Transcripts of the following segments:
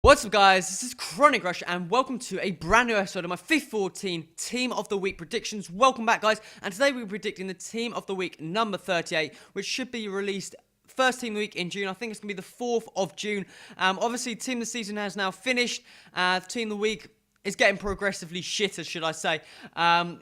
What's up guys, this is Chronic Rush and welcome to a brand new episode of my FIFA 14 Team of the Week predictions. Welcome back guys, and today we're predicting the Team of the Week number 38, which should be released first Team of the Week in June. I think it's going to be the 4th of June. Obviously Team of the Season has now finished. Team of the Week is getting progressively shitter, should I say.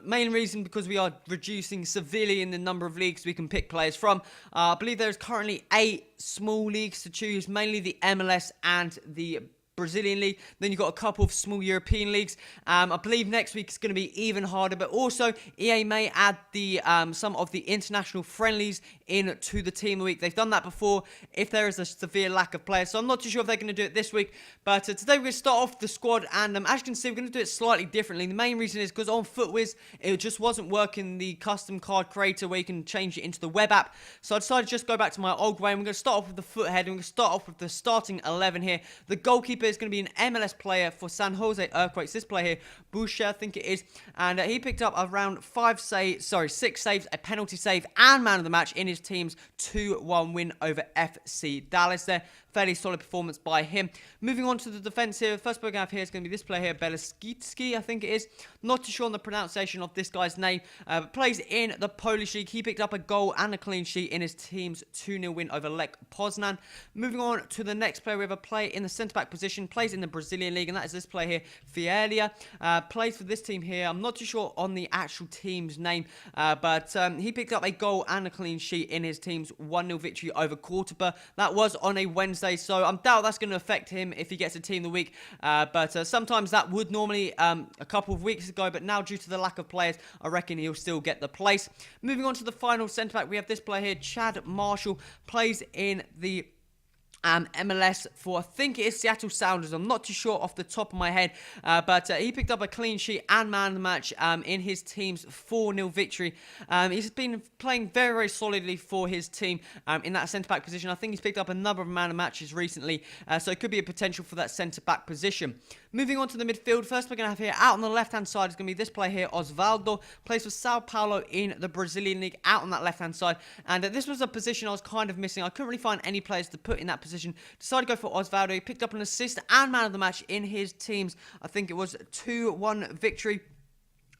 Main reason because we are reducing severely in the number of leagues we can pick players from. I believe there's currently 8 small leagues to choose, mainly the MLS and the Brazilian league. Then you've got a couple of small European leagues. I believe next week is going to be even harder, but also EA may add the some of the international friendlies into the Team of the Week. They've done that before if there is a severe lack of players, so I'm not too sure if they're going to do it this week. But today we're going to start off the squad, and as you can see, we're going to do it slightly differently. The main reason is because on FootWiz it just wasn't working, the custom card creator where you can change it into the web app. So I decided to just go back to my old way, and we're going to start off with the foot head, and we're going to start off with the starting 11 here. The goalkeeper is going to be an MLS player for San Jose Earthquakes. This player here, Boucher, I think it is, and he picked up around 6 saves, a penalty save, and man of the match in his team's 2-1 win over FC Dallas there. Fairly solid performance by him. Moving on to the defense here, the first player I have here is going to be this player here, Beleskitsky, I think it is. Not too sure on the pronunciation of this guy's name, but plays in the Polish league. He picked up a goal and a clean sheet in his team's 2-0 win over Lech Poznan. Moving on to the next player, we have a player in the centre-back position, plays in the Brazilian league, and that is this player here, Fielia. Plays for this team here. I'm not too sure on the actual team's name, but he picked up a goal and a clean sheet in his team's 1-0 victory over Cordoba. That was on a Wednesday, so I doubt that's going to affect him if he gets a Team of the Week, but sometimes that would normally a couple of weeks ago, but now due to the lack of players, I reckon he'll still get the place. Moving on to the final centre-back, we have this player here, Chad Marshall, plays in the MLS for, I think it is Seattle Sounders. I'm not too sure off the top of my head, but he picked up a clean sheet and man of the match in his team's 4-0 victory. He's been playing very, very solidly for his team in that centre-back position. I think he's picked up a number of man of matches recently, so it could be a potential for that centre-back position. Moving on to the midfield, first we're going to have here, out on the left-hand side, is going to be this player here, Osvaldo. Plays for Sao Paulo in the Brazilian league, out on that left-hand side. And this was a position I was kind of missing. I couldn't really find any players to put in that position. Decided to go for Osvaldo. He picked up an assist and man of the match in his team's, I think it was 2-1 victory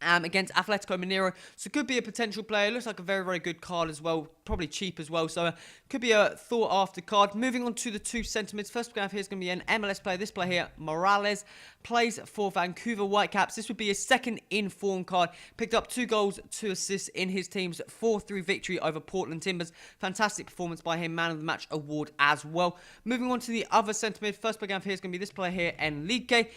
against Atletico Mineiro. So could be a potential player. Looks like a very, very good card as well. Probably cheap as well. So could be a thought after card. Moving on to the two centre mids. First we have here is going to be an MLS player. This player here, Morales, plays for Vancouver Whitecaps. This would be his second in-form card. Picked up 2 goals, 2 assists in his team's 4-3 victory over Portland Timbers. Fantastic performance by him. Man of the Match award as well. Moving on to the other centre mid. First player here is going to be this player here, Enrique.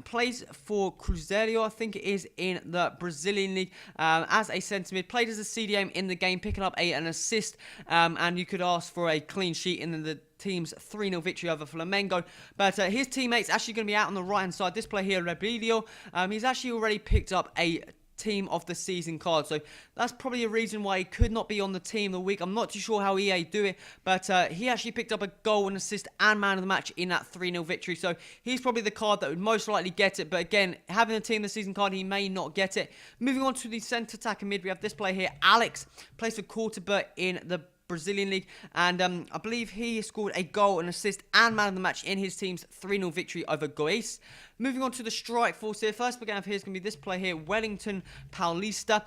Plays for Cruzeiro, I think it is, in the Brazilian league as a centre mid. Played as a CDM in the game, picking up an assist, and you could ask for a clean sheet in the team's 3-0 victory over Flamengo. But his teammate's actually going to be out on the right-hand side. This player here, Rebelio, he's actually already picked up a Team of the Season card, so that's probably a reason why he could not be on the Team of the Week. I'm not too sure how EA do it, but he actually picked up a goal, an assist, and man of the match in that 3-0 victory, so he's probably the card that would most likely get it. But again, having a Team of the Season card, he may not get it. Moving on to the centre attacker mid, we have this player here, Alex, plays for Cordoba in the Brazilian league, and I believe he scored a goal, an assist, and man of the match in his team's 3-0 victory over Goiás. Moving on to the strike force here. First we're going to have here is going to be this player here, Wellington Paulista.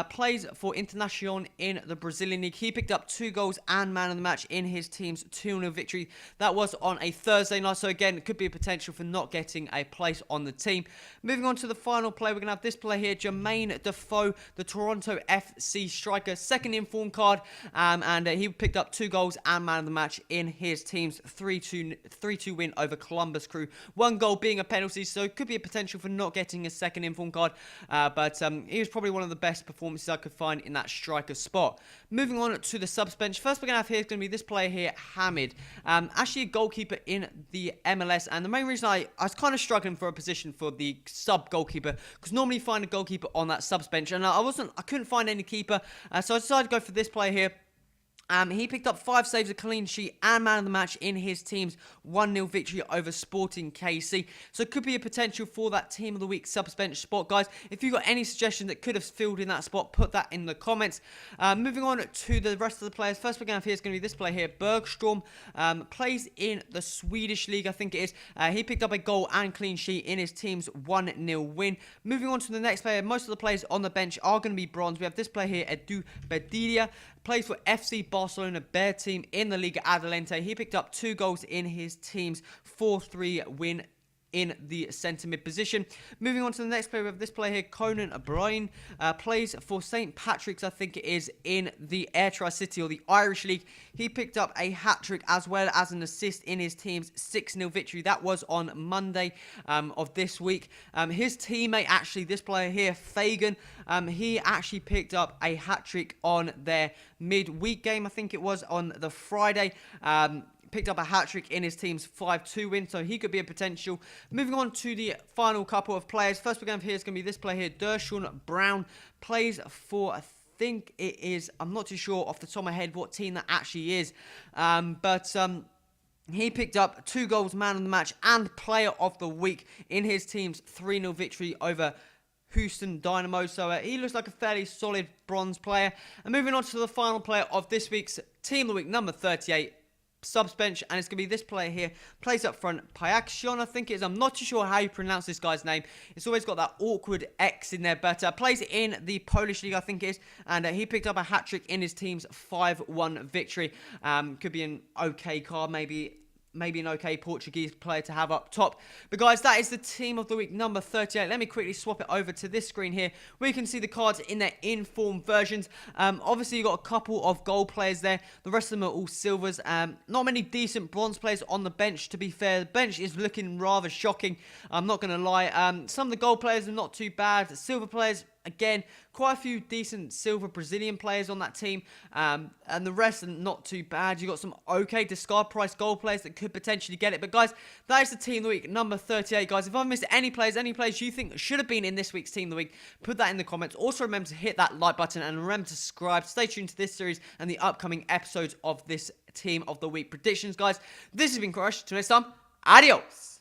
Plays for Internacional in the Brazilian league. He picked up 2 goals and man of the match in his team's 2-0 victory. That was on a Thursday night, so again, it could be a potential for not getting a place on the team. Moving on to the final player, we're going to have this player here, Jermaine Defoe, the Toronto FC striker. Second in-form card, and he picked up 2 goals and man of the match in his team's 3-2 win over Columbus Crew. 1 goal being a penalty, so it could be a potential for not getting a second inform card, but he was probably one of the best performances I could find in that striker spot. Moving on to the subs bench, first we're going to have here is going to be this player here, Hamid. Actually a goalkeeper in the MLS, and the main reason I was kind of struggling for a position for the sub goalkeeper, because normally you find a goalkeeper on that subs bench, and I couldn't find any keeper, so I decided to go for this player here. He picked up 5 saves, a clean sheet, and man of the match in his team's 1-0 victory over Sporting KC. So it could be a potential for that Team of the Week suspension spot, guys. If you've got any suggestion that could have filled in that spot, put that in the comments. Moving on to the rest of the players. First we're going to have here is going to be this player here, Bergstrom. Plays in the Swedish league, I think it is. He picked up a goal and clean sheet in his team's 1-0 win. Moving on to the next player, most of the players on the bench are going to be bronze. We have this player here, Edu Bedilia. Plays for FC Barcelona, bear team in the Liga Adelante. He picked up 2 goals in his team's 4-3 win in the centre mid position. Moving on to the next player, we have this player here, Conan O'Brien. Plays for St. Patrick's, I think it is, in the Air Tri-City or the Irish League. He picked up a hat-trick as well as an assist in his team's 6-0 victory. That was on Monday of this week. His teammate, actually, this player here, Fagan, he actually picked up a hat-trick on their midweek game, I think it was, on the Friday. Picked up a hat-trick in his team's 5-2 win, so he could be a potential. Moving on to the final couple of players. First we're going to have here is going to be this player here, Dershawn Brown. Plays for, I think it is, I'm not too sure off the top of my head what team that actually is. He picked up 2 goals, man of the match, and player of the week in his team's 3-0 victory over Houston Dynamo. So he looks like a fairly solid bronze player. And moving on to the final player of this week's Team of the Week, number 38. Subs bench, and it's going to be this player here. Plays up front, Pyaxion, I think it is. I'm not too sure how you pronounce this guy's name. It's always got that awkward X in there, but plays in the Polish league, I think it is, and he picked up a hat-trick in his team's 5-1 victory. Could be an okay card, maybe an okay Portuguese player to have up top. But guys, that is the Team of the Week number 38. Let me quickly swap it over to this screen here, where you can see the cards in their inform versions. Obviously, you've got a couple of gold players there. The rest of them are all silvers. Not many decent bronze players on the bench, to be fair. The bench is looking rather shocking. I'm not going to lie. Some of the gold players are not too bad. The silver players, again, quite a few decent silver Brazilian players on that team, and the rest are not too bad. You've got some okay discard price gold players that could potentially get it. But guys, that is the Team of the Week, number 38. Guys, if I've missed any players you think should have been in this week's Team of the Week, put that in the comments. Also, remember to hit that like button and remember to subscribe. Stay tuned to this series and the upcoming episodes of this Team of the Week predictions, guys. This has been Crush. Till next time, adios.